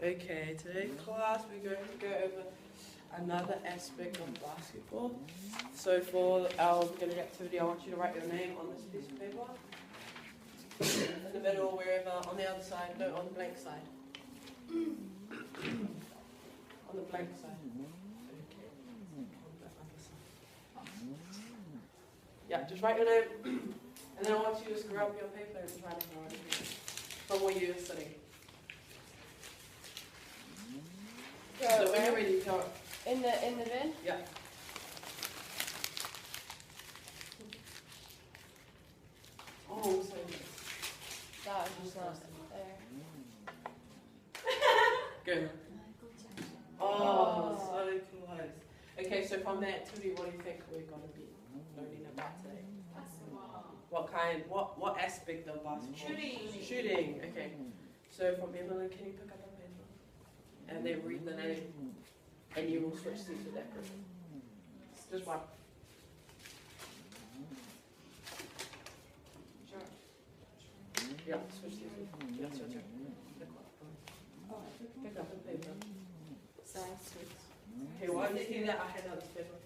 Okay, today's class we're going to go over another aspect of basketball. So for our beginning activity, I want you to write your name on this piece of paper. In the middle, wherever, on the other side, no, on the blank side. On the blank side. Okay. On the other side. Yeah, just write your name, and then I want you to screw up your paper and try to write it from where you're sitting. So when you're ready, go. In the bin? Yeah. Oh, so That was just not there. good. Oh, so close. Okay, so from that activity, what do you think we're going to be learning about today? What kind? What aspect of basketball? Shooting. Okay. So from Emily, can you pick up a paper and then read the name, and you will switch seats with that person. Just one. Yeah, switch seats. Yeah, it's your turn. Pick up the paper. Okay, while you see that, I hand out this paper.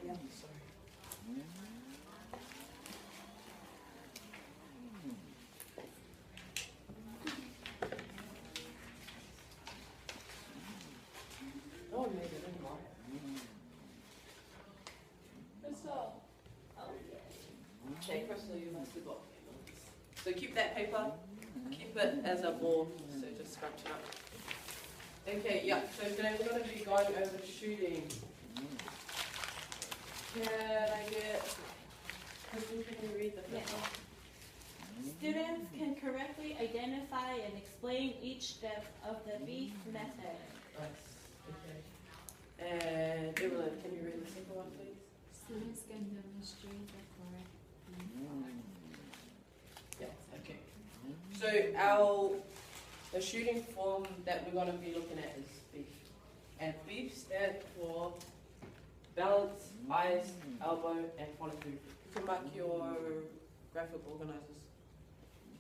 Yeah, sorry. No one made it anymore. Okay, Crystal, you must have got papers. So keep that paper, keep it as a ball, so just scrunch it up. Okay, yeah, so today we're going to be going over shooting. Can I get, Crystal, can you read the paper? Students can correctly identify and explain each step of the beef method. Nice, okay. And Evelyn, can you read the second one, please? Students can demonstrate the correct Yes, okay. So the shooting form that we're going to be looking at is beef. And beef stands for balance, eyes, elbow, and follow through. You can mark your graphic organizers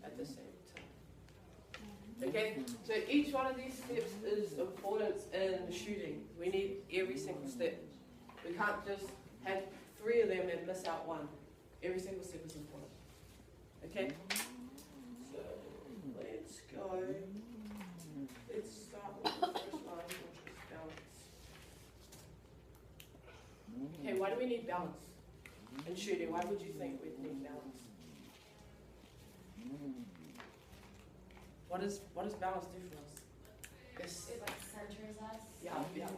at the same time. Okay, so each one of these steps is important in shooting. We need every single step. We can't just have 3 of them and miss out one. Every single step is important. Okay? So let's go. Let's start with the first line, which is balance. Okay, why do we need balance in shooting? Why would you think we'd need balance? What does balance do for us? Yes. It like centers us. Yeah, yeah.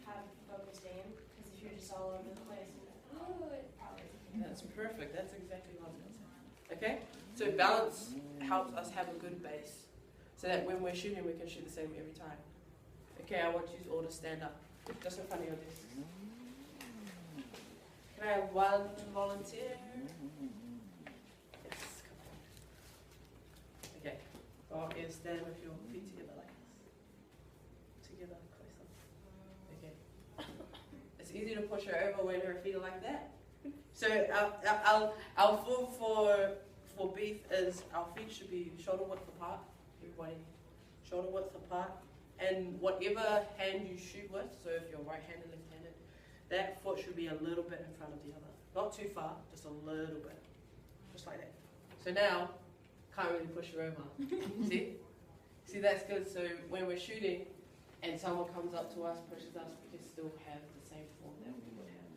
Have focused aim. Because if you're just all over the place, it probably. That's perfect. That's exactly what I was going to say. Okay? So balance helps us have a good base. So that when we're shooting, we can shoot the same every time. Okay, I want you all to stand up. Just in front of your desk. Can I have one volunteer? Yes, come on. Okay. Go on and stand with your feet together like this. Together, closer. Okay. It's easy to push her over when her feet are like that. So our form for beef is our feet should be shoulder width apart. Everybody, shoulder width apart. And whatever hand you shoot with, so if you're right-handed, left-handed, that foot should be a little bit in front of the other. Not too far, just a little bit. Just like that. So now, can't really push her over. See? See, that's good. So when we're shooting and someone comes up to us, pushes us, we can still have the same form that we would have.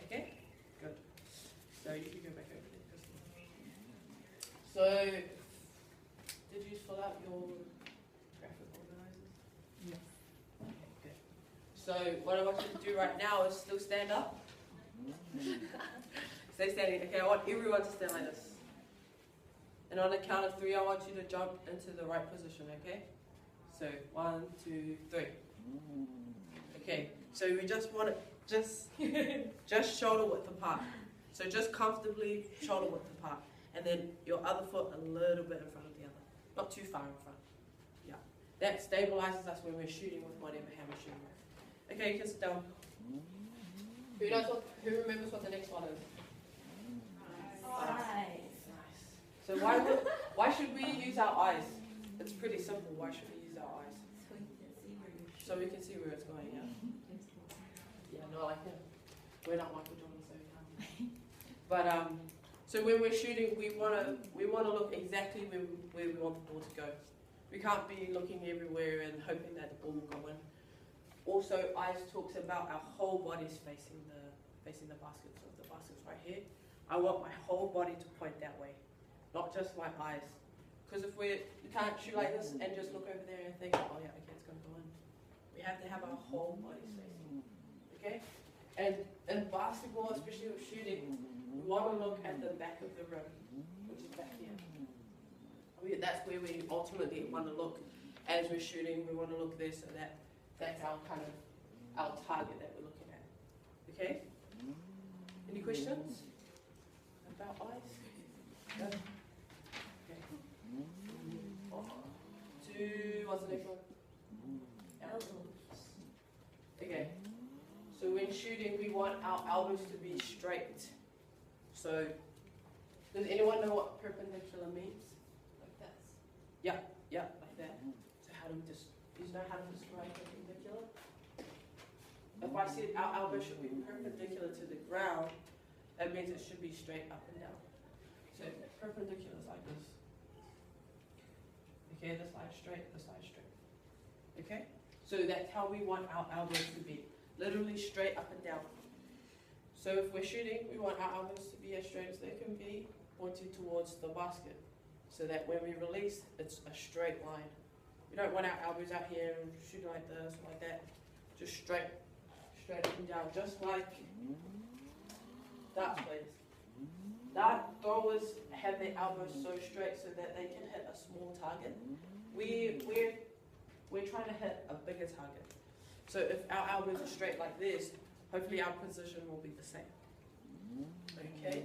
Okay? Good. So you can go back over there, Crystal. So, did you fill out your graphic organizers? Yes. Okay, good. So what I want you to do right now is still stand up. Stay standing. Okay, I want everyone to stand like this. And on the count of 3, I want you to jump into the right position, okay? So 1, 2, 3. Okay, so we just want it just shoulder width apart. So just comfortably shoulder width apart. and then your other foot a little bit in front of the other, not too far in front. Yeah, that stabilizes us when we're shooting with whatever hand we're shooting with. Okay, you can sit down. Who remembers what the next one is? Eyes. Nice. So why should we use our eyes? It's pretty simple. Why should we use our eyes? So we can see where it's going. Yeah. Yeah, not like him. We're not Michael Jordan, so we can't. But so when we're shooting, we wanna look exactly where we want the ball to go. We can't be looking everywhere and hoping that the ball will go in. Also, eyes talks about our whole body's facing the basket. So if the basket's right here, I want my whole body to point that way, not just my eyes. Because if you can't shoot like this and just look over there and think, oh yeah, okay, it's gonna go in. We have to have our whole body facing. Okay? And in basketball, especially with shooting, we want to look at the back of the rim, which is back here. That's where we ultimately want to look as we're shooting. We want to look there, so that's our our target that we're looking at. Okay? Any questions about eyes? No? Okay. What's the next one? Elbows. Okay. So when shooting, we want our elbows to be straight. So, does anyone know what perpendicular means? Like this. Yeah, like that. So how do you know how to describe perpendicular? If I said our elbow should be perpendicular to the ground, that means it should be straight up and down. So perpendicular is like this. Okay, this line straight, this line straight. Okay? So that's how we want our elbows to be. Literally straight up and down. So if we're shooting, we want our elbows to be as straight as they can be, pointed towards the basket. So that when we release, it's a straight line. We don't want our elbows out here and shooting like this or like that. Just straight up and down, just like darts players. Dart throwers have their elbows so straight so that they can hit a small target. We're trying to hit a bigger target. So if our elbows are straight like this, hopefully our position will be the same. Okay?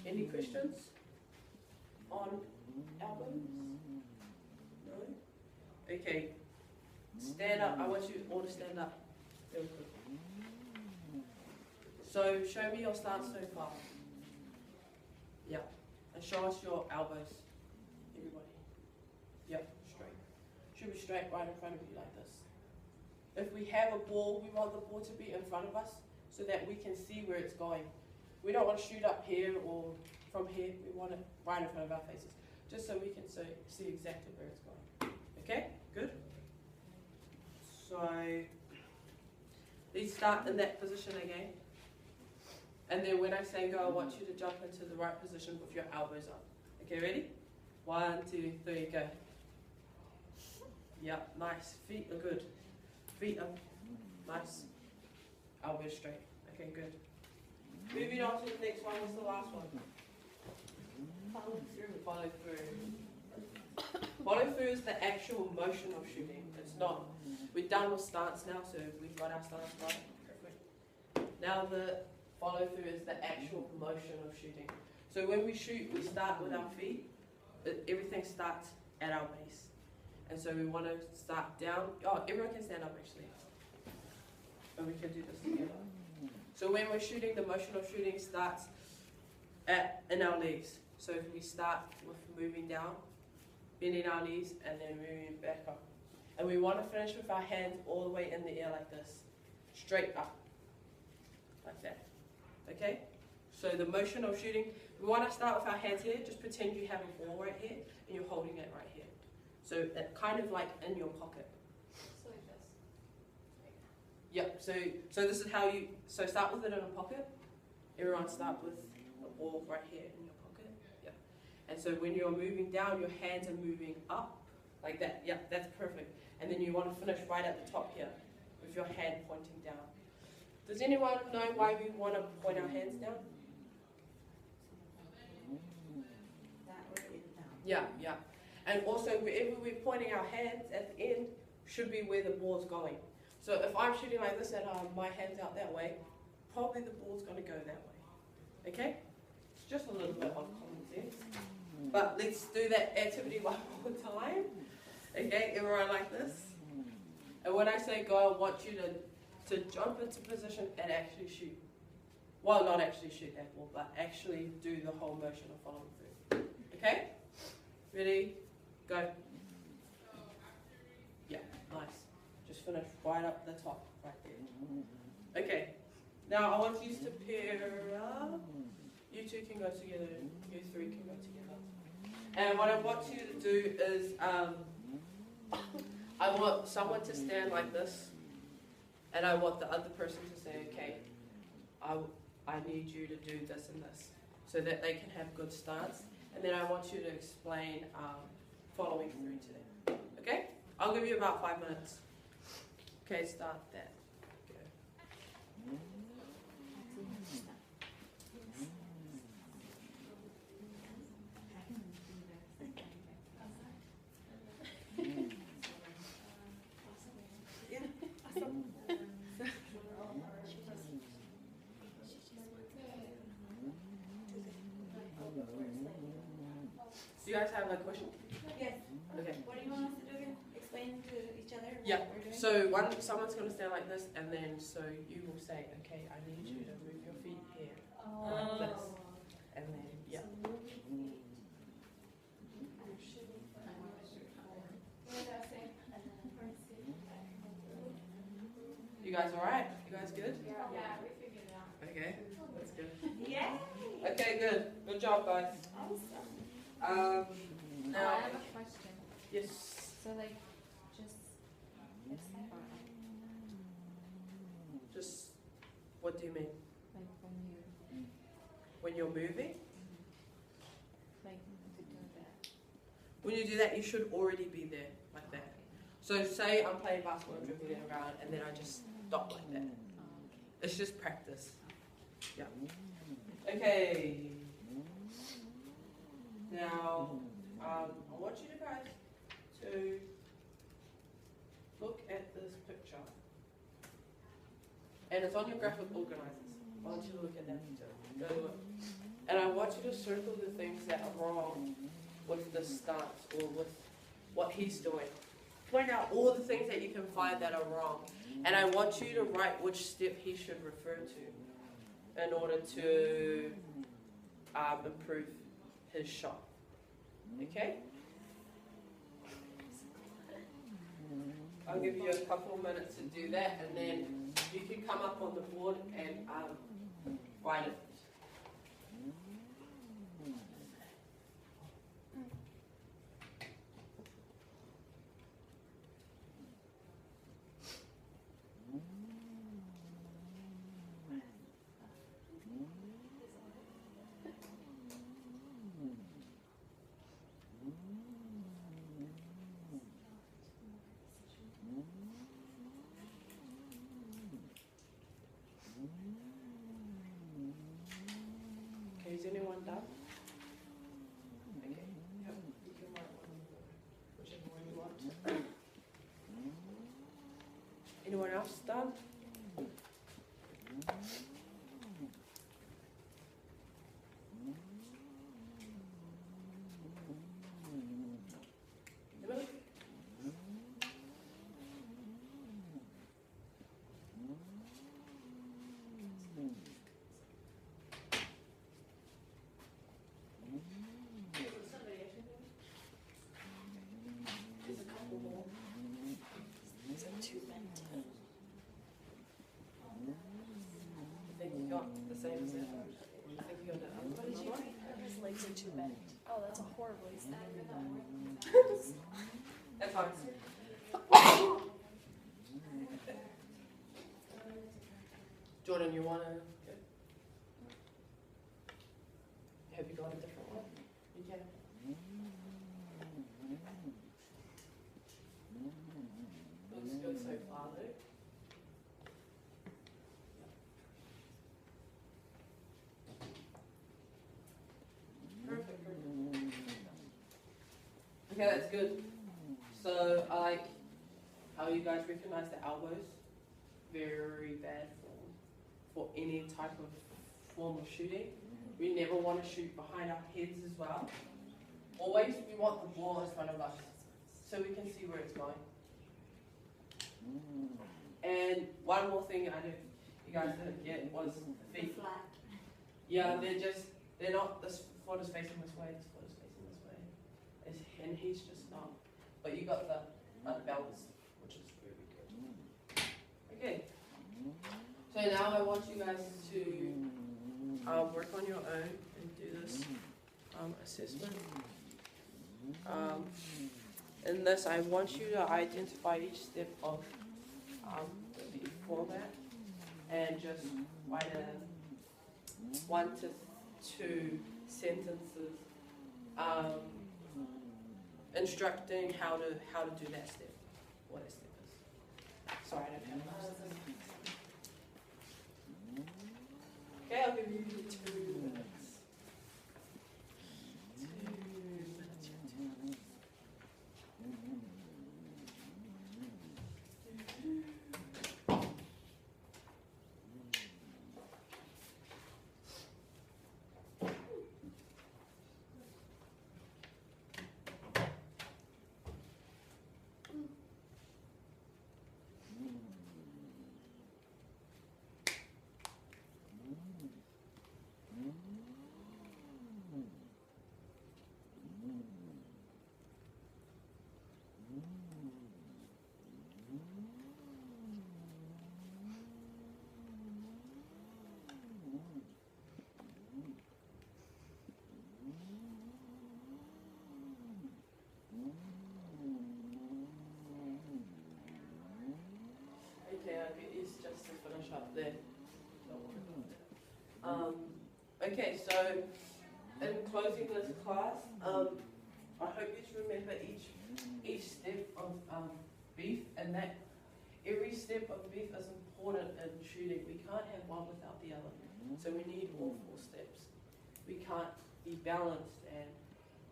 Any questions on elbows? No? Okay. Stand up. I want you all to stand up. Very quick. So show me your stance so far. Yeah. And show us your elbows. Everybody. Yep, straight. Should be straight right in front of you like this. If we have a ball, we want the ball to be in front of us so that we can see where it's going. We don't want to shoot up here or from here. We want it right in front of our faces, just so we can see exactly where it's going. Okay, good? So, let's start in that position again. And then when I say go, I want you to jump into the right position with your elbows up. Okay, ready? 1, 2, 3, go. Yep, nice. Feet are good. Feet up. Nice. Elbows straight. Okay, good. Moving on to the next one. What's the last one? Follow through. Follow through. Follow through is the actual motion of shooting. It's not. We're done with stance now, so we've got our stance right. Perfect. Now the follow through is the actual motion of shooting. So when we shoot, we start with our feet. Everything starts at our base. And so we want to start down. Oh, everyone can stand up actually. And we can do this together. So when we're shooting, the motion of shooting starts in our legs. So if we start with moving down, bending our knees, and then moving back up. And we want to finish with our hands all the way in the air like this. Straight up. Like that. Okay? So the motion of shooting, we want to start with our hands here. Just pretend you have a ball right here, and you're holding it right here. So that kind of like in your pocket. So like this. Yep, so this is how you, so start with it in a pocket. Everyone start with a ball right here in your pocket. Yep. And so when you're moving down, your hands are moving up like that. Yep, that's perfect. And then you want to finish right at the top here with your hand pointing down. Does anyone know why we want to point our hands down? Yeah. And also, wherever we're pointing our hands at the end should be where the ball's going. So if I'm shooting like this and my hand's out that way, probably the ball's going to go that way. Okay? It's just a little bit of common sense. But let's do that activity one more time. Okay, everyone like this? And when I say go, I want you to jump into position and actually shoot. Well, not actually shoot that ball, but actually do the whole motion of following through. Okay? Ready? Go. Yeah, nice. Just finish right up the top, right there. Okay. Now I want you to pair up. You two can go together. You three can go together. And what I want you to do is, I want someone to stand like this, and I want the other person to say, okay, I need you to do this and this, so that they can have good stance. And then I want you to explain following through to them. Okay? I'll give you about 5 minutes. Okay, start that. Go. Do you guys have a question? Yes. Okay. What do you want us to do again? Explain to each other what Yeah. we're doing? So someone's going to stand like this, and then so you will say, okay, I need you to move your feet here, like this, and then yeah. You guys all right? You guys good? Yeah, we figured it out. Okay, that's good. Yeah. Okay, good. Good job, guys. Awesome. Now, I have a question. yes. So like, just it's fine. Just what do you mean? Like When you're moving? like to do that. When you do that, you should already be there like that. So say I'm playing basketball and dribbling around, and then I just stop like that. It's just practice. Yeah. Okay. Now, I want you guys to look at this picture. And it's on your graphic organizers. I want you to look at that picture. Go to it. And I want you to circle the things that are wrong with the stance or with what he's doing. Point out all the things that you can find that are wrong. And I want you to write which step he should refer to in order to improve his shot. Okay? I'll give you a couple minutes to do that, and then you can come up on the board and write it. Okay, is anyone done? Okay, yep, you can write one on the board, whichever one you want. Anyone else done? Anybody? There's a couple more. Is it too bent? I think you got the same as that. I think you got that other one. His legs are too bent. Oh, that's a horribly That's fine. Jordan, you want to? Have you got a different one? You can. Looks good so far, though. Perfect. Okay, that's good. So I like how you guys recognize the elbows. Very bad for any type of form of shooting. We never want to shoot behind our heads as well. always we want the ball in front of us so we can see where it's going. And one more thing I know you guys didn't get was the feet. Flat. Yeah, they're not, this foot is facing this way, this foot is facing this way. And he's just not. But you got the balance, which is really good. Okay. So now I want you guys to work on your own and do this assessment. In this, I want you to identify each step of the format and just write 1 to 2 sentences instructing how to do that step, what a step is. Sorry, I don't have those. Okay, I'll give you 2 minutes. 2 minutes. Okay, I'll get these just to finish up there. Okay, so in closing this class, I hope you remember each step of beef, and that every step of beef is important in shooting. We can't have one without the other, so we need all 4 steps. We can't be balanced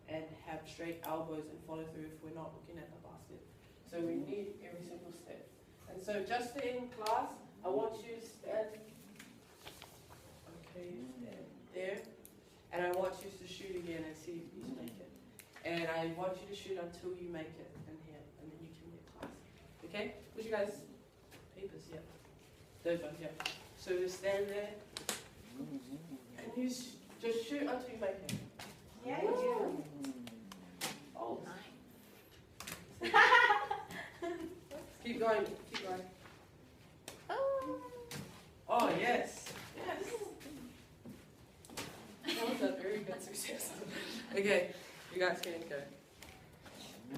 and have straight elbows and follow through if we're not looking at the basket. So we need every single step. And so just to end class, I want you to stand, okay, stand there, and I want you to shoot again and see if you make it. And I want you to shoot until you make it in here, and then you can get class. Okay? Would you guys, papers, yeah. Those ones, yeah. So just stand there, and you just shoot until you make it. Yeah, you do. Oh. Keep going, keep going. Oh, yes. Yes. That was a very good success. Okay, you guys can go.